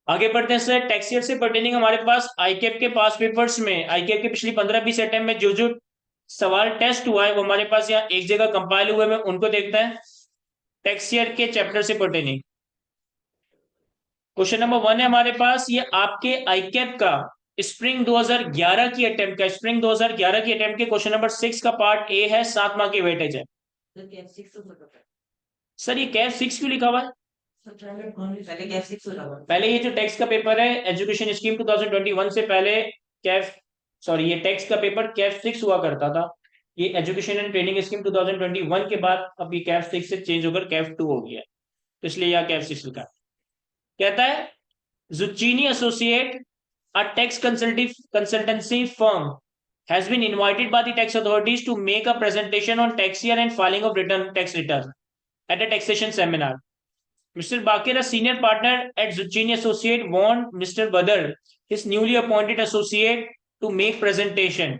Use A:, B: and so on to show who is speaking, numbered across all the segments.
A: आगे बढ़ते हैं सर। टैक्स ईयर से पर्टेनिंग हमारे पास आईकेप के पास पेपर्स में, आईकेप के पिछली 15-20 अटेम्प्ट में जो जो सवाल टेस्ट हुआ है वो हमारे पास यहाँ एक जगह कंपाइल हुए में उनको देखते हैं। टैक्स ईयर के चैप्टर से पर्टेनिंग क्वेश्चन नंबर 1 है हमारे पास, ये आपके आईकेप का स्प्रिंग 2011 की अटेम्प्ट का, स्प्रिंग 2011 की अटेम्प्ट के क्वेश्चन नंबर 6 का पार्ट ए है, 7 मार्क की वेटेज है। सर ये कैफ 6 क्यों लिखा हुआ है? पहले ये जो टैक्स का पेपर है एजुकेशन स्कीम 2021 से पहले कैफ, सॉरी ये टैक्स का पेपर कैफ 6 हुआ करता था। ये एजुकेशन एंड ट्रेनिंग स्कीम 2021 के बाद अब ये कैफ 6 से चेंज होकर कैफ 2 हो गया है, तो इसलिए यह कैफ 6 लिखा है। कहता है Zucchini Associate, a tax consultancy firm, has been invited by the tax authorities to make a presentation on tax year and filing of tax return at a taxation seminar. Mr. Bakir, a senior partner at Zucchini Associate, warned Mr. Badar, his newly appointed associate, to make presentation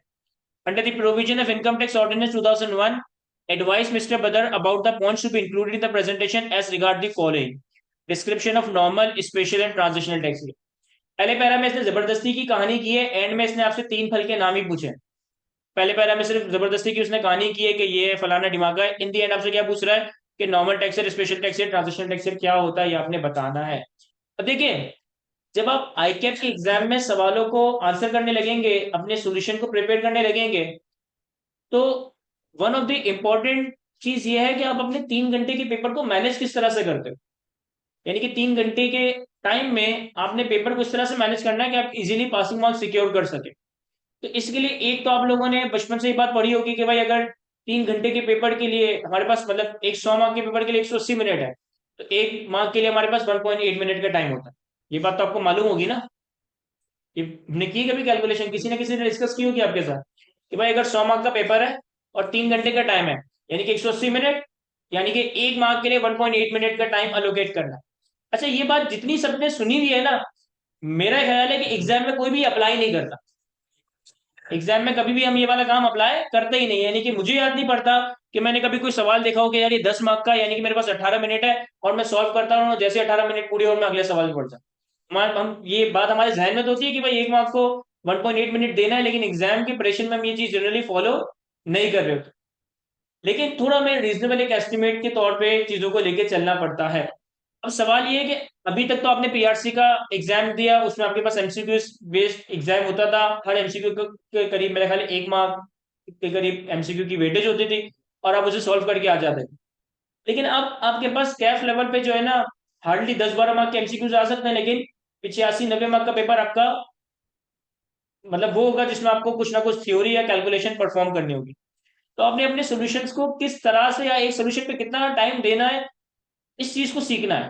A: under the provision of Income Tax Ordinance 2001. Advised Mr. Badar about the points to be included in the presentation as regard the following: description of normal, special and transitional tax. पहले para में इसने जबरदस्ती की कहानी की है, and में इसने आपसे 3 फल के नाम ही पूछे। पहले पैरा में सिर्फ जबरदस्ती की उसने कहानी की है कि ये फलाना दिमाग है, इन दी एंड आपसे क्या पूछ रहा है कि normal tax, special tax, transitional tax क्या होता है, ये आपने बताना है। अब देखिए, जब आप आईकेप के एग्जाम में सवालों को आंसर करने लगेंगे, अपने सोल्यूशन को प्रिपेयर करने लगेंगे, तो वन ऑफ द इम्पोर्टेंट चीज ये है कि आप अपने 3 घंटे के पेपर को मैनेज किस तरह से करते हो। यानी कि 3 घंटे के टाइम में आपने पेपर को इस तरह से मैनेज करना है कि आप इजीली पासिंग मार्क्स सिक्योर कर सके। तो इसके लिए एक तो आप लोगों ने बचपन से ही बात पढ़ी होगी कि भाई अगर 3 घंटे के पेपर के लिए हमारे पास, मतलब एक 100 मार्क के पेपर के लिए 180 मिनट है, तो 1 मार्क के लिए हमारे पास 1.8 मिनट का टाइम होता है। ये बात तो आपको मालूम होगी ना, ये हमने की कभी कैलकुलेशन, किसी ना किसी ने डिस्कस की होगी आपके साथ कि भाई अगर 100 मार्क का पेपर है और 3 घंटे का टाइम है, यानी कि 180 मिनट, यानी कि 1 मार्क के लिए 1.8 मिनट का टाइम अलोकेट करना है। अच्छा, ये बात जितनी सबने सुनी हुई है ना, मेरा ख्याल है कि एग्जाम में कोई भी अप्लाई नहीं करता। एग्जाम में कभी भी हम ये वाला काम अप्लाई करते ही नहीं, यानी कि मुझे याद नहीं पड़ता कि मैंने कभी कोई सवाल देखा हो कि यार ये 10 मार्क का, यानी कि मेरे पास 18 मिनट है और मैं सॉल्व करता हूँ, जैसे 18 मिनट पूरी और मैं अगले सवाल पढ़ जाऊँ। हम ये बात हमारे जहन में तो होती है कि भाई 1 मार्क को 1.8 मिनट देना है, लेकिन एग्जाम के प्रेशर में हम ये चीज जनरली फॉलो नहीं कर रहे होते। लेकिन थोड़ा हमें रीजनेबल एक एस्टिमेट के तौर पे चीजों को लेके चलना पड़ता है। अब सवाल ये है कि अभी तक तो आपने पीआरसी का एग्जाम दिया, उसमें आपके पास एमसीक्यू बेस्ड एग्जाम होता था, हर एमसीक्यू के करीब मेरे ख्याल 1 मार्क के करीब एमसीक्यू की वेटेज होती थी और आप उसे सॉल्व करके आ जाते थे। लेकिन अब आपके पास कैफ लेवल पे जो है ना, हार्डली 10-12 मार्क के एमसीक्यूज आ सकते हैं, लेकिन 85-90 मार्क का पेपर आपका, मतलब वो होगा जिसमें आपको कुछ ना कुछ थ्योरी या कैलकुलेशन परफॉर्म करनी होगी। तो आपने अपने सॉल्यूशंस को किस तरह से या एक सोल्यूशन पे कितना टाइम देना है, इस चीज को सीखना है।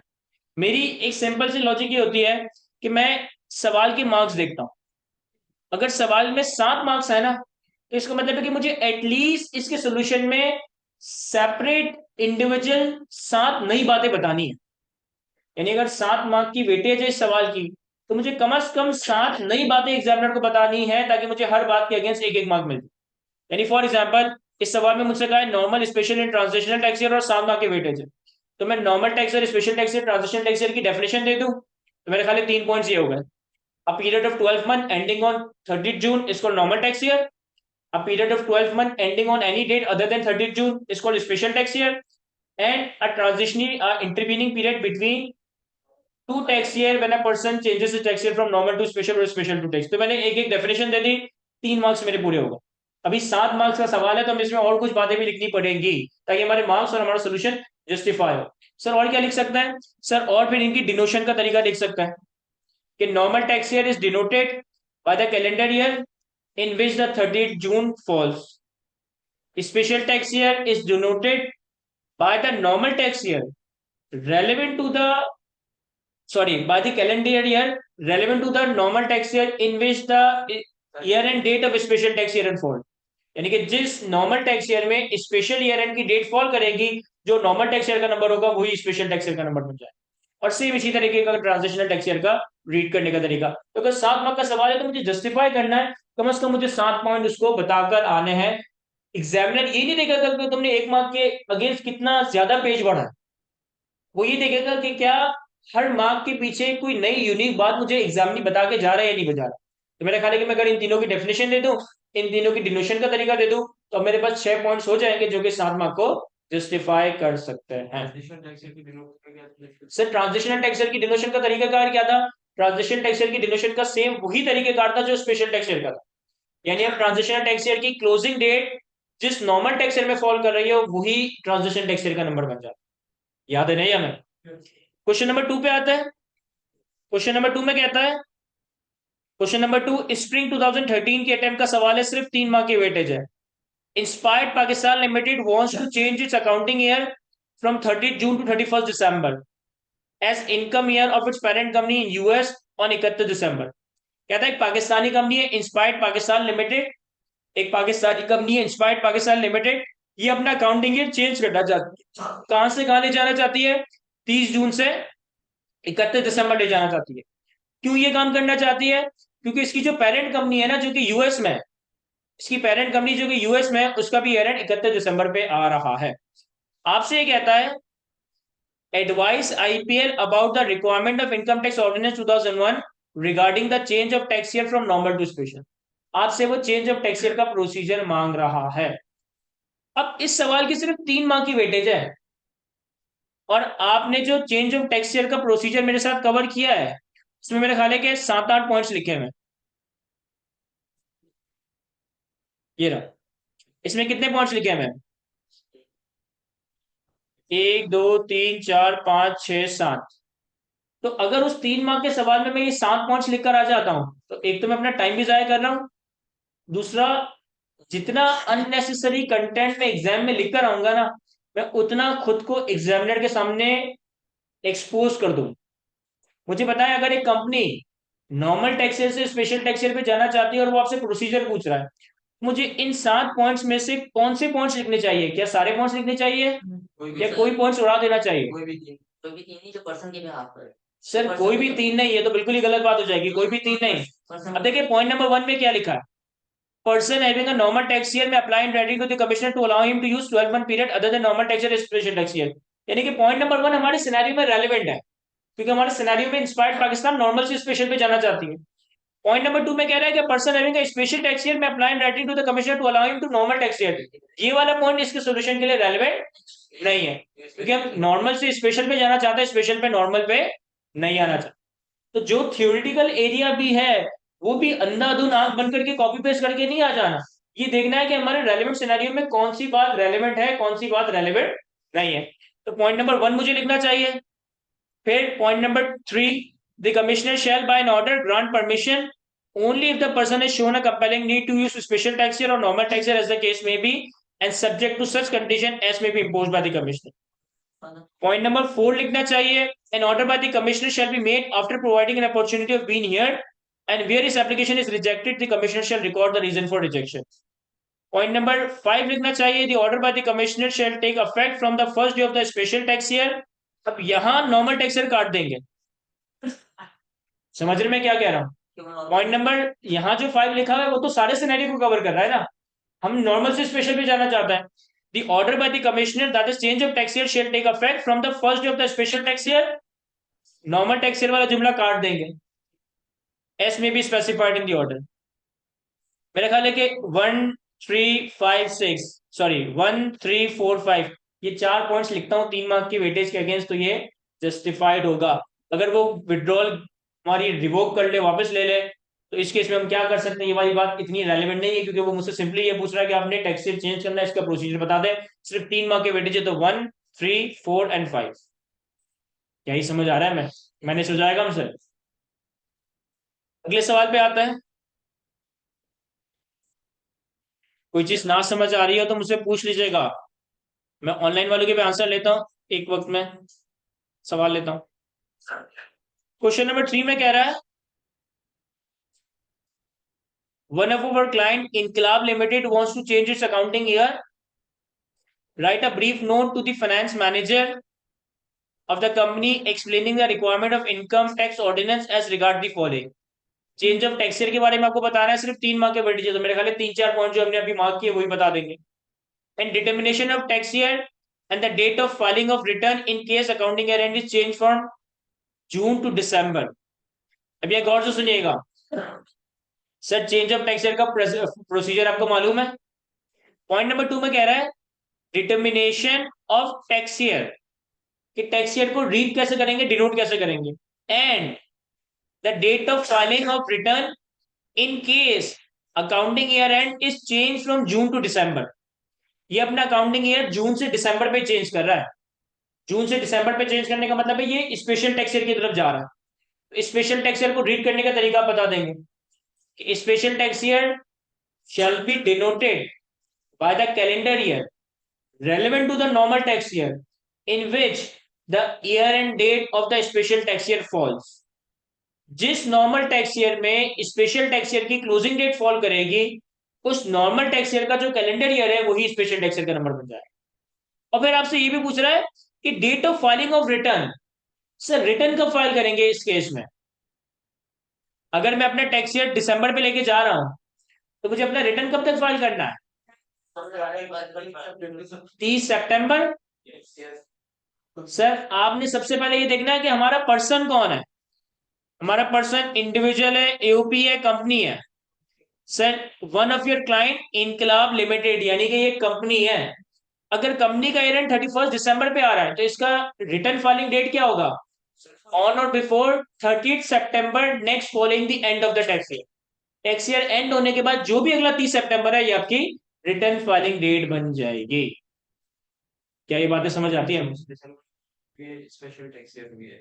A: मेरी एक सिंपल सी लॉजिक ये होती है कि मैं सवाल के मार्क्स देखता हूं। अगर सवाल में 7 मार्क्स है ना, तो इसका मतलब है कि मुझे एटलीस्ट इसके सॉल्यूशन में सेपरेट इंडिविजुअल 7 नई बातें बतानी है। यानी अगर 7 मार्क की वेटेज है इस सवाल की, तो मुझे कम से कम 7 नई बातें एग्जामिनर को बतानी है, ताकि मुझे हर बात के अगेंस्ट एक एक मार्क मिल जाए। यानी फॉर एग्जाम्पल, इस सवाल में मुझसे कहा है normal, special and transitional tax year और 7 मार्क की वेटेज है, तो मैं normal tax year, special tax year, transitional tax year की डेफिनेशन दे दूं, तो मेरे ख्याल 3 पॉइंट्स ये हो गए। A period of 12 months ending on 30th June is called normal tax year. A period of 12 months ending on any date other than 30th June is called special tax year. And a transitionary intervening period between two tax year when a person changes his tax year from normal to special or special to tax. तो मैंने एक एक definition दे दी, 3 marks मेरे पूरे हो गए। अभी 7 marks का सवाल है, तो हमें इसमें और कुछ बातें भी लिखनी पड़ेंगी ताकि हमारे मार्क्स और हमारा सोल्यूशन जस्टिफाई हो। सर और क्या लिख सकता है? सर और फिर इनकी डिनोशन का तरीका लिख सकता है कि normal tax year is denoted by the calendar year in which the 30th June falls. Special tax year is denoted by the normal tax year relevant to the, sorry, by the calendar year relevant to the normal tax year in which the year and date of special tax year and fall. यानी कि जिस normal tax year में special year and की date fall करेगी, जो normal tax year का number होगा वही स्पेशल टैक्स ईयर का नंबर बन जाए। और सेम इसी तरीके का ट्रांजिशनल टैक्स ईयर का रीड करने का तरीका, तो अगर 7 मार्क का सवाल है तो मुझे जस्टिफाई करना है, कम से कम मुझे 7 पॉइंट उसको बताकर आने हैं। एग्जामिनर ये नहीं देखेगा कि तुमने 1 मार्क के अगेंस्ट कितना ज्यादा पेज बढ़ा है, वो ये देखेगा कि क्या हर मार्क के पीछे कोई नई यूनिक बात मुझे एग्जामिनी बता के जा रहा है या नहीं बता रहा। तो मेरा ख्याल है कि मैं अगर इन तीनों की डेफिनेशन दे दूं, इन तीनों की डिनोशन का तरीका दे दूं, तो मेरे पास 6 पॉइंट्स हो जाएंगे जो कि 7 मार्क को जस्टिफाई कर सकते हैं। सर ट्रांजिशनल टेक्सचर की डिनोशन का तरीकाकार क्या था? ट्रांजिशन टेक्सचर की डिनोशन का सेम वही तरीकाकार था जो स्पेशल टेक्सचर का था। यानी अब ट्रांजिशनल टेक्सचर की क्लोजिंग डेट जिस नॉर्मल टेक्सचर में फॉल कर रही है वही ट्रांजिशन टेक्सचर का नंबर बन जाता है। याद है नहीं हमें? क्वेश्चन नंबर 2 पे आता है। क्वेश्चन नंबर 2 में कहता है, क्वेश्चन नंबर 2 स्प्रिंग 2013 के अटेम्प्ट का सवाल है, सिर्फ 3 मार्क की वेटेज है। Inspired Pakistan limited wants to change its accounting year from 30 June to 31 December as income year of its parent company in US on 31 December. कहता है एक पाकिस्तानी कंपनी है इंस्पायर्ड पाकिस्तान लिमिटेड, एक पाकिस्तानी कंपनी है इंस्पायर्ड पाकिस्तान लिमिटेड, ये अपना अकाउंटिंग ईयर चेंज करना चाहती है। कहां से कहां ले जाना चाहती है? 30 जून से 31 दिसंबर ले जाना चाहती है। क्यों ये काम करना चाहती है? क्योंकि इसकी जो पेरेंट कंपनी है ना, जो कि यूएस में है, इसकी पेरेंट कंपनी जो कि यूएस में है, उसका भी ईयर एंड 31 दिसंबर पे आ रहा है। आपसे ये कहता है advise IPL about the requirement of income tax ordinance 2001 regarding the change of tax year from normal to special. आपसे वो चेंज ऑफ टैक्स ईयर का प्रोसीजर मांग रहा है। अब इस सवाल की सिर्फ 3 मार्क की वेटेज है, और आपने जो चेंज ऑफ टैक्स ईयर का प्रोसीजर मेरे साथ कवर किया है, इसमें मेरे ख्याल है कि 7-8 पॉइंट्स लिखे हुए हैं। ये रहा, इसमें कितने पॉइंट्स लिखे हैं? मैं 1 2 3 4 5 6 7। तो अगर उस 3 मार्क के सवाल में मैं ये 7 पॉइंट्स लिखकर आ जाता हूं, तो एक तो मैं अपना टाइम भी जाया कर रहा हूं, दूसरा जितना अननेसेसरी कंटेंट मैं एग्जाम में लिख कर आऊंगा ना, मैं उतना खुद को एग्जामिनर के सामने एक्सपोज कर दूं। मुझे बताएं, अगर एक कंपनी नॉर्मल टैक्सेस से स्पेशल टैक्सेस पे जाना चाहती है और वो आपसे प्रोसीजर पूछ रहा है, मुझे इन 7 पॉइंट्स में से कौन से पॉइंट्स लिखने चाहिए? क्या सारे पॉइंट्स लिखने चाहिए या कोई पॉइंट्स उड़ा देना चाहिए?
B: कोई भी तीन ही जो पर्सन के बिहाफ पर।
A: सर कोई भी 3 नहीं, ये तो बिल्कुल ही गलत बात हो जाएगी। कोई भी 3 नहीं। अब देखिए पॉइंट नंबर 1 में क्या लिखा है, person having a normal tax year may apply in writing to the commissioner to allow him to use 12-month period other than normal tax year as special tax year। यानी कि point number 1 हमारे scenario में relevant है, क्योंकि हमारे scenario में inspired Pakistan normal से special पे जाना चाहती है। पॉइंट नंबर 2 में कह रहा है कि person having a special tax year में apply in writing to the commissioner to allow him to normal tax year. ये वाला पॉइंट इसके सॉल्यूशन के लिए रेलेवेंट नहीं है, क्योंकि हम नॉर्मल से स्पेशल पे जाना चाहते हैं, स्पेशल पे नॉर्मल पे नहीं आना चाहते। तो जो थियोरिटिकल एरिया भी है, वो भी अंधाधुन आंख बंद करके कॉपी पेस्ट करके नहीं आ जाना। ये देखना है कि हमारे रेलेवेंट सिनेरियो में कौन सी बात रेलेवेंट है, कौन सी बात रेलेवेंट नहीं है। तो पॉइंट नंबर 1 मुझे लिखना चाहिए। फिर point number 3, the commissioner shall by an order grant permission only if the person has shown a compelling need to use special tax year or normal tax year as the case may be, and subject to such condition as may be imposed by the commissioner। Point number 4 लिखना चाहिए, an order by the commissioner shall be made after providing an opportunity of being heard, and where his application is rejected the commissioner shall record the reason for rejection। Point number 5 लिखना चाहिए, the order by the commissioner shall take effect from the first day of the special tax year। अब यहां normal tax year काट देंगे। समझ रहे मैं क्या कह रहा हूं? पॉइंट नंबर यहाँ जो 5 लिखा है वो तो सारे सिनेरियो को कवर कर रहा है ना, हम नॉर्मल से स्पेशल पे जाना चाहता है। The order by the commissioner that is change of tax year shall take effect from the first day of the special tax year। Normal tax year वाला जुमला काट देंगे, एस में be specified in the order. मेरा ख्याल है कि 1 3 5 6 sorry 1 3 4 5 ये 4 पॉइंट्स लिखता हूँ 3 मार्क की वेटेज के अगेंस्ट, तो ये जस्टिफाइड होगा। अगर वो विड्रॉल हमारी रिवोक कर ले, वापस ले ले, तो इस केस में हम क्या कर सकते हैं? ये वाली बात इतनी रेलेवेंट नहीं है, क्योंकि वो मुझसे सिंपली ये पूछ रहा है कि आपने टैक्स चेंज करना है, इसका प्रोसीजर बता दे। सिर्फ 3 मार्क के वेटेज है, तो 1 3 4 एंड 5। यही समझ आ रहा है? मैंने सुझाएगा हमसे। अगले सवाल पे आता है। कोई चीज ना समझ आ रही हो तो मुझसे पूछ लीजिएगा, मैं ऑनलाइन वालों के भी आंसर लेता हूँ, एक वक्त में सवाल लेता हूँ। क्वेश्चन नंबर 3 में कह रहा है, one of our client Inclab Limited wants to change its accounting year, write a brief note to the finance manager of the company explaining the requirement of income tax ordinance as regard the following। Change of tax year के बारे में आपको बताना है, सिर्फ 3 mark के weightage, तो मेरे ख्याल 3-4 पॉइंट जो हमने अभी मार्क किए वही बता देंगे। And determination of tax year and the date of filing of return in case accounting year end is change from June to December. अब ये गौर से सुनिएगा sir, change of tax year का प्रोसीजर आपको मालूम है। पॉइंट नंबर 2 में कह रहा है डिटर्मिनेशन ऑफ टैक्स ईयर, कि टैक्स ईयर को रीड कैसे करेंगे, डिनोट कैसे करेंगे, and the date of filing of return in case accounting year end is change from June to December. ये अपना अकाउंटिंग ईयर जून से दिसंबर पे चेंज कर रहा है। जून से दिसंबर पे चेंज करने का मतलब है ये स्पेशल टैक्स ईयर की तरफ जा रहा है। तो स्पेशल टैक्स ईयर को रीड करने का तरीका आप बता देंगे कि special tax year shall be denoted by the calendar year relevant to the normal tax year in which the year and date of the special tax year falls। जिस normal tax year में special tax year की closing date fall करेगी, उस normal tax year का जो calendar year है वही special tax year का नंबर बन जाएगा। और फिर आपसे ये भी पूछ रहा है कि date of filing of return. Sir return कब फाइल करेंगे इस केस में? अगर मैं अपना टैक्स ईयर दिसंबर पे लेके जा रहा हूं तो मुझे अपना रिटर्न कब तक फाइल करना है? 30 सितंबर। सर आपने सबसे पहले ये देखना है कि हमारा पर्सन कौन है। हमारा पर्सन इंडिविजुअल है, एओपी है, कंपनी है। Sir one of your client इनकलाब लिमिटेड, यानी कि ये कंपनी है। अगर कंपनी का ईयर एंड 31 दिसंबर पे आ रहा है तो इसका रिटर्न फाइलिंग डेट क्या होगा? ऑन और before 30 September next following the end of the tax year. Tax year and होने के बाद जो भी अगला 30 सितंबर है ये आपकी रिटर्न फाइलिंग डेट बन जाएगी। क्या ये बातें समझ आती है?
C: ये स्पेशल टैक्स ईयर भी है,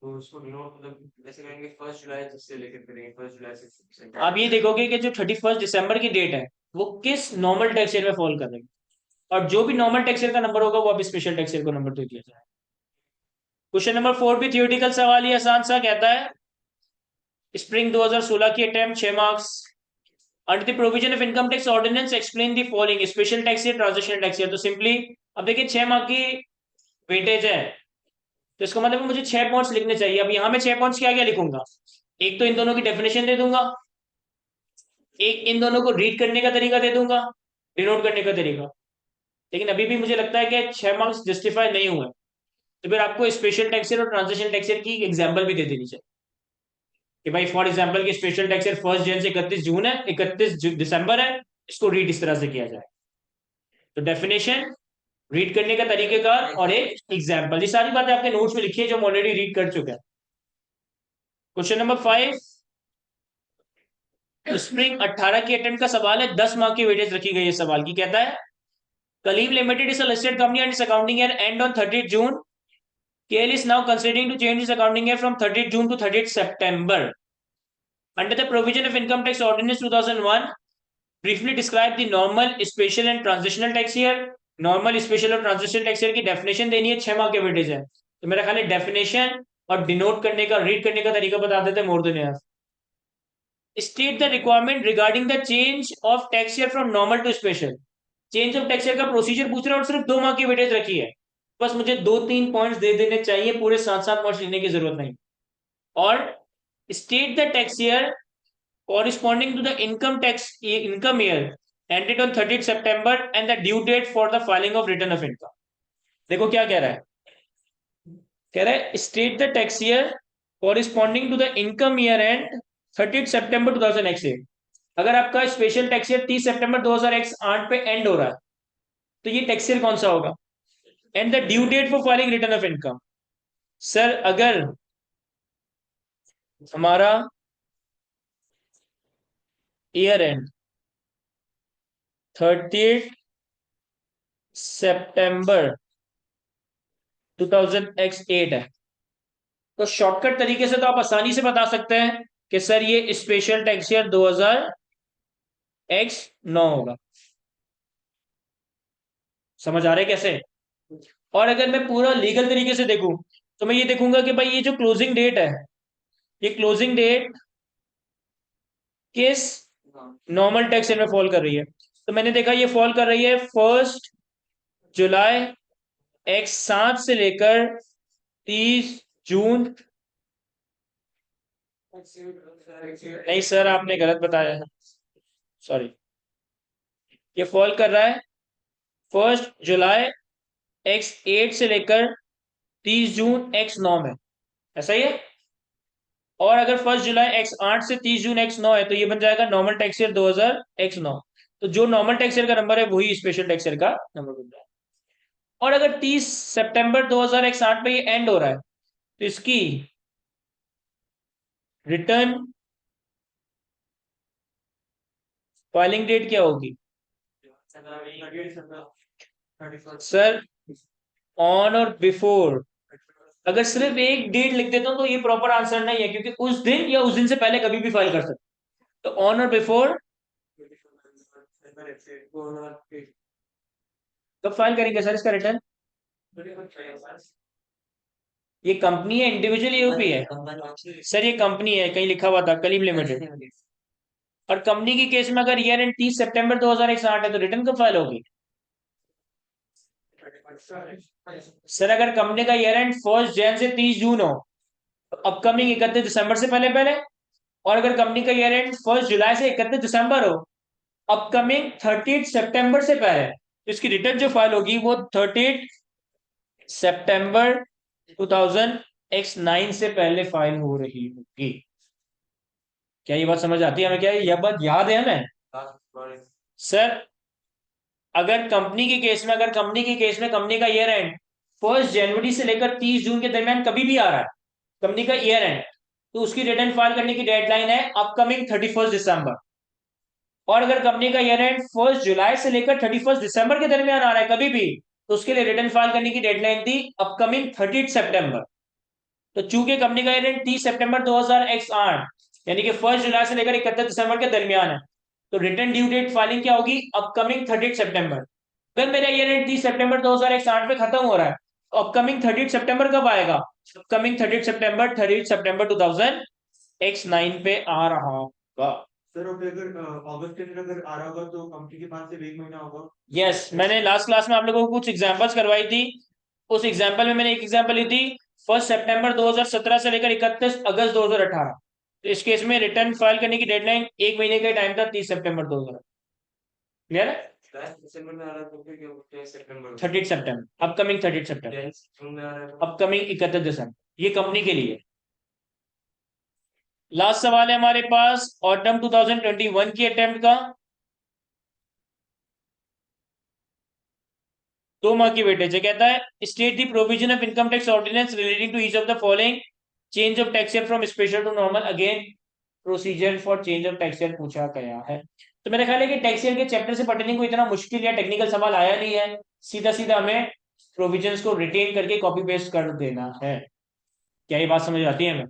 C: तो उसको डिनोट मतलब जैसे कहेंगे 1 जुलाई जिससे लेकर करेंगे 1 जुलाई से
A: आप ये देखोगे कि जो 31 दिसंबर की डेट है वो किस नॉर्मल टैक्स ईयर में फॉल करेगी, और जो भी नॉर्मल टैक्स ईयर का नंबर होगा वो आप स्पेशल टैक्स ईयर को नंबर दे दिया जाए। क्वेश्चन नंबर 4 भी थियोरेटिकल सवाल ही आसान सा कहता है, स्प्रिंग 2016 की attempt 6 marks. Under the provision of income tax ordinance explain the following special tax year, transitional tax year. तो सिंपली अब देखिए 6 मार्क की वेटेज है, तो इसका मतलब मुझे 6 पॉइंट्स लिखने चाहिए। अब यहाँ में 6 पॉइंट्स क्या क्या लिखूंगा? एक तो इन दोनों की डेफिनेशन दे दूंगा, एक इन दोनों को रीड करने का तरीका दे दूंगा, डिनोट करने का तरीका। लेकिन अभी भी मुझे लगता है कि 6 मार्क्स जस्टिफाई नहीं हुए, तो फिर आपको स्पेशल टैक्स ईयर और ट्रांजिशनल टैक्स ईयर की एग्जांपल भी दे देनी चाहिए कि भाई फॉर एग्जांपल की स्पेशल टैक्स ईयर 1 जनवरी से 31 जून है, 31 दिसंबर है, इसको रीड इस तरह से किया जाए। तो डेफिनेशन, रीड करने का तरीकेकार और एक एग्जाम्पल, ये सारी बातें आपके नोट्स में लिखी है जो हम ऑलरेडी रीड कर चुके हैं। क्वेश्चन नंबर 5, स्प्रिंग 18 की अटेम्प्ट का सवाल है, 10 मार्क की वेटेज रखी गई है सवाल की। कहता है Kaleem limited is a listed company and its accounting year end on 30 June. KL is now considering to change its accounting year from 30th June to 30th September. Under the provision of Income Tax Ordinance 2001, briefly describe the normal, special and transitional tax year. Normal, special और transitional tax year की definition देनी है, 6 mark के weightage है। तो मेरा ख्याल है डेफिनेशन और डिनोट करने का, रीड करने का तरीका बता देते हैं मोर देन यार। State the requirement regarding the change of tax year from normal to special. Change of tax year का प्रोसीजर पूछ रहा है और सिर्फ 2 मार्क की वेटेज रखी है। बस मुझे 2-3 पॉइंट्स दे देने चाहिए, पूरे 7-7 पॉइंट्स लेने की जरूरत नहीं। और state the tax year corresponding to the income year ended on 30th September and the due date for the filing of return of income। देखो क्या कह रहा है, कह रहा है state the tax year corresponding to the income year end 30th September 2008। अगर आपका स्पेशल टैक्स ईयर 30 सितंबर 2008 पे एंड हो रहा है तो ये टैक्स ईयर कौन सा होगा? And the due date for filing return of income. Sir अगर हमारा ईयर एंड 30 सितंबर 2008 है तो शॉर्टकट तरीके से तो आप आसानी से बता सकते हैं कि सर ये स्पेशल टैक्स ईयर 2009 होगा। समझ आ रहा है कैसे? और अगर मैं पूरा लीगल तरीके से देखूं तो मैं ये देखूंगा कि भाई ये जो क्लोजिंग डेट है, ये क्लोजिंग डेट किस नॉर्मल टैक्स ईयर में फॉल कर रही है। तो मैंने देखा ये फॉल कर रही है 1 जुलाई X7 से लेकर 30 जून। नहीं सर आपने गलत बताया है, सॉरी। ये फॉल कर रहा है 1 जुलाई X8 से लेकर 30 जून X9 में, ऐसा ही है। और अगर 1 जुलाई x8 से 30 जून x9 है तो ये बन जाएगा नॉर्मल टैक्स ईयर 2000 x9। तो जो नॉर्मल टैक्स ईयर का नंबर है वही स्पेशल टैक्स ईयर का नंबर बन जाएगा। और अगर 30 सितंबर 2000 x8 पे ये एंड हो रहा है तो इसकी रिटर्न फाइलिंग डेट क्या होगी सर? ऑन और बिफोर। अगर सिर्फ एक डेट लिख देता हूं तो ये प्रॉपर आंसर नहीं है, क्योंकि उस दिन या उस दिन से पहले कभी भी फाइल कर सकते। तो ऑन और बिफोर कब फाइल करेंगे सर इसका रिटर्न? ये कंपनी है, इंडिविजुअल यूपी है?
B: कंपनी
A: सर ये कंपनी है, कहीं लिखा हुआ था कलीम लिमिटेड। और कंपनी की केस में अगर ईयर एंड 30 सितंबर 2008 है तो रिटर्न कब फाइल होगी? सर अगर कंपनी का ईयर एंड 1 जन से 30 जून हो तो अपकमिंग 31 दिसंबर से पहले पहले। और अगर कंपनी का ईयर एंड 1 जुलाई से 31 दिसंबर हो, अपकमिंग 30 सितंबर से पहले, तो इसकी रिटर्न जो फाइल होगी वो 30 सितंबर 2000 x9 से पहले फाइल हो रही होगी। क्या ये बात समझ आती है हमें? क्या यह बात याद है हमें? सर अगर कंपनी के केस में, कंपनी का ईयर एंड 1 जनवरी से लेकर 30 जून के दरमियान कभी भी आ रहा है, कंपनी का ईयर एंड, तो उसकी रिटर्न फाइल करने की डेडलाइन है अपकमिंग 31 दिसंबर। और अगर कंपनी का ईयर एंड 1 जुलाई से लेकर 31 दिसंबर के दरमियान आ रहा है कभी भी, तो उसके लिए रिटर्न फाइल करने की डेडलाइन थी अपकमिंग 30 सितंबर। तो चूंकि कंपनी का ईयर एंड 30 सितंबर 2008 यानी कि 1 जुलाई से लेकर 31 दिसंबर के दरमियान है, तो रिटर्न ड्यू डेट फाइलिंग क्या होगी? अपकमिंग 30 सितंबर। अगर मेरा ईयर एंड 30 सितंबर 2008 पे खत्म हो रहा है तो अपकमिंग 30 सितंबर कब आएगा? अपकमिंग 30 सितंबर 2000 x9 पे आ रहा होगा।
C: सर अब अगर अगस्त के अंदर अगर आ रहा होगा तो कंपनी के पास से 1 महीना होगा।
A: यस, मैंने लास्ट क्लास में आप लोगों को कुछ एग्जांपल्स करवाई थी। उस एग्जांपल में मैंने एक एग्जांपल ली थी 1 सितंबर 2017 से लेकर 31 अगस्त 2018। तो इस केस में रिटर्न फाइल करने की डेडलाइन 1 महीने का टाइम था, 30 सितंबर 2000। क्लियर है?
C: दिसंबर में आ रहा है तो फिर क्या होता है सितंबर
A: 30 सितंबर, अपकमिंग 30 सितंबर,
C: जून में आ रहा है
A: अपकमिंग 31 दिसंबर। ये कंपनी के लिए। लास्ट सवाल है हमारे पास ऑटम 2021 की अटेम्प्ट का। 2 मार्क की वेटेज है। कहता है state the provision of income tax ordinance relating to each of the following change of tax year from special to normal. Again procedure for change of tax year पूछा गया है। तो मेरा ख्याल है कि टैक्स ईयर के चैप्टर से पढ़ने को इतना मुश्किल या टेक्निकल सवाल आया नहीं है। सीधा सीधा हमें प्रोविजंस को रिटेन करके कॉपी पेस्ट कर देना है। क्या ये बात समझ आती है हमें?